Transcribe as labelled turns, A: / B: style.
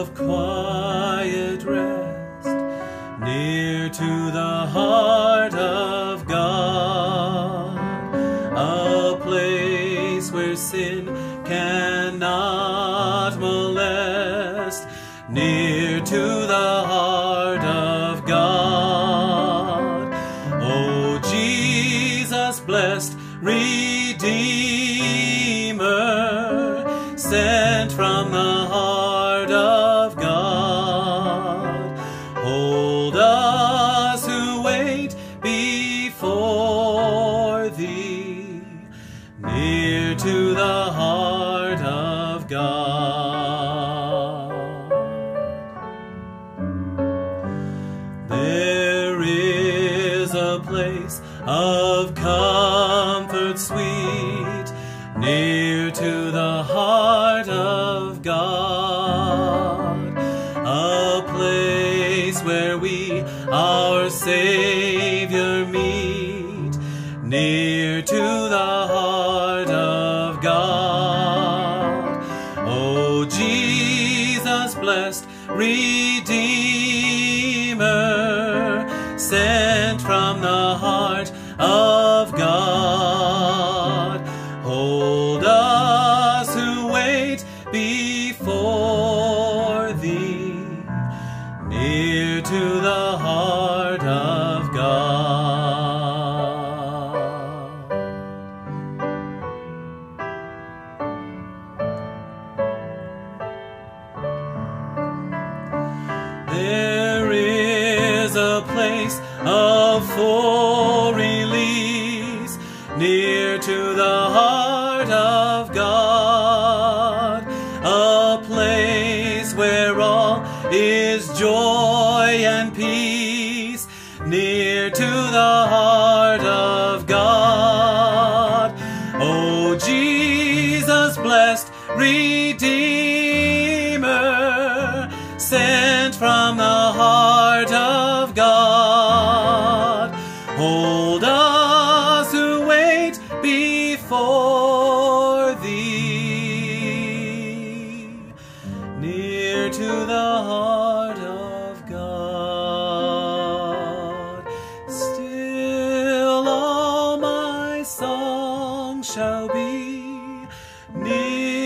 A: of quiet rest, near to the heart of God, a place where sin cannot molest, near to the heart of God. O Jesus, blessed Redeemer, sent from the heart of God, hold us who wait before thee, near to the heart of God. There is a place of comfort sweet, near to the heart of God, a place where we our Savior meet, near to the heart of God. O Jesus, blessed Redeemer, sent from the heart of God, hold us who wait before thee, near to the heart of God. There is a place of full release, near to the heart of God, a place where all is joy and peace, near to the heart of God. O Jesus, blessed Redeemer, sent from the heart of God, hold us who wait before thee, near to the heart of God. Still all my song shall be near